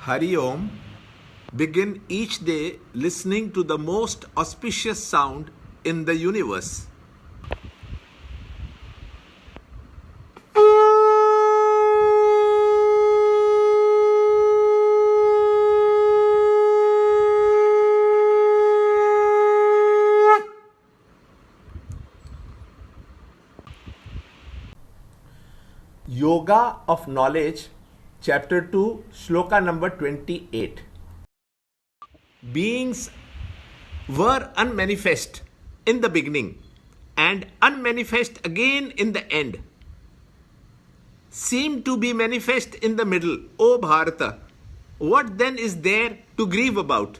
Hari Om, begin each day listening to the most auspicious sound in the universe. Yoga of Knowledge, Chapter 2, Shloka number 28. Beings were unmanifest in the beginning and unmanifest again in the end. Seem to be manifest in the middle, O Bharata. What then is there to grieve about?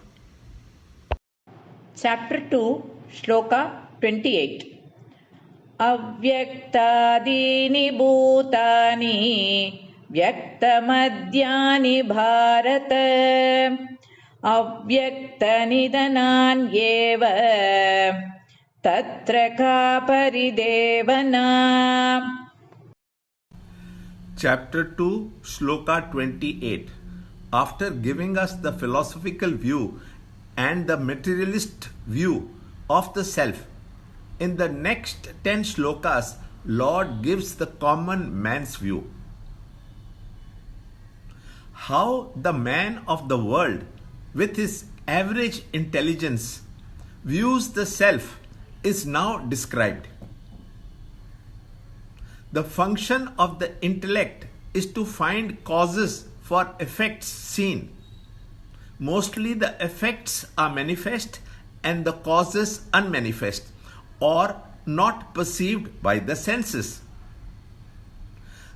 Chapter 2, Shloka 28. अव्यक्तादीनि भूतानि व्यक्तमद्यानि भारत अव्यक्तनिधनान्येव तत्र का परिदेवना. Chapter 2, Shloka 28. After giving us the philosophical view and the materialist view of the self, in the next 10 shlokas, Lord gives the common man's view. How the man of the world, with his average intelligence, views the self is now described. The function of the intellect is to find causes for effects seen. Mostly the effects are manifest and the causes unmanifest, or not perceived by the senses.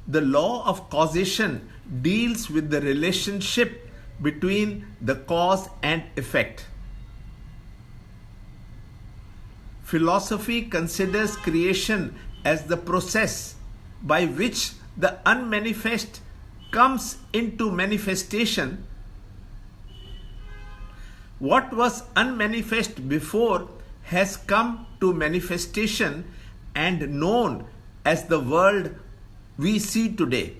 The law of causation deals with the relationship between the cause and effect. Philosophy considers creation as the process by which the unmanifest comes into manifestation. What was unmanifest before has come to manifestation and known as the world we see today,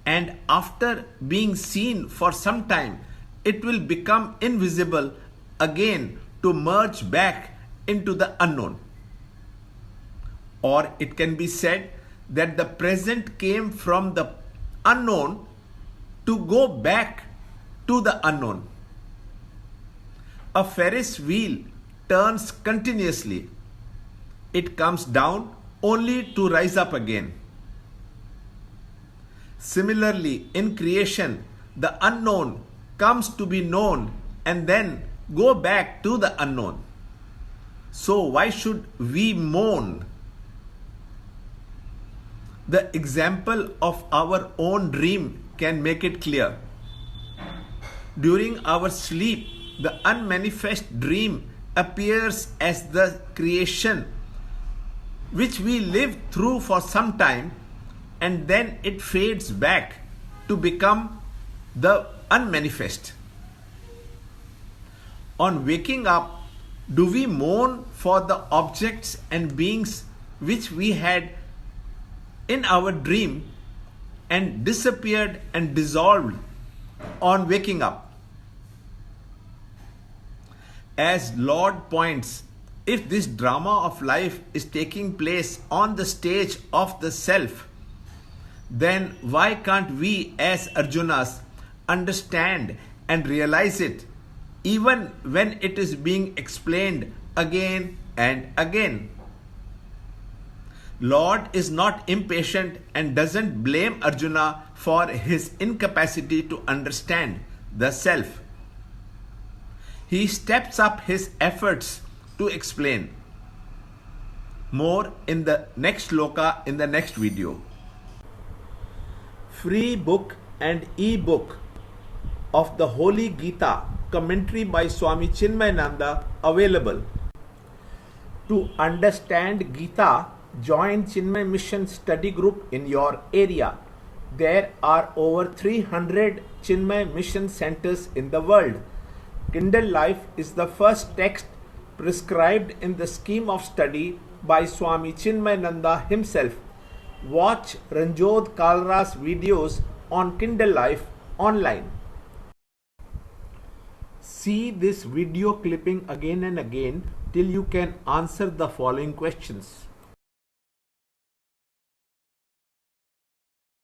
and after being seen for some time, it will become invisible again to merge back into the unknown. Or it can be said that the present came from the unknown to go back to the unknown. A Ferris wheel turns continuously. It comes down only to rise up again. Similarly, in creation, the unknown comes to be known and then go back to the unknown. So why should we mourn? The example of our own dream can make it clear. During our sleep, the unmanifest dream appears as the creation which we live through for some time, and then it fades back to become the unmanifest. On waking up, do we mourn for the objects and beings which we had in our dream and disappeared and dissolved on waking up? As Lord points, if this drama of life is taking place on the stage of the self, then why can't we as Arjunas understand and realize it even when it is being explained again and again? Lord is not impatient and doesn't blame Arjuna for his incapacity to understand the self. He steps up his efforts to explain. More in the next shloka in the next video. Free book and e-book of the Holy Gita, commentary by Swami Chinmayananda, available. To understand Gita, join Chinmay Mission study group in your area. There are over 300 Chinmay Mission centers in the world. Kindle Life is the first text prescribed in the scheme of study by Swami Chinmayananda himself. Watch Ranjod Kalra's videos on Kindle Life online. See this video clipping again and again till you can answer the following questions.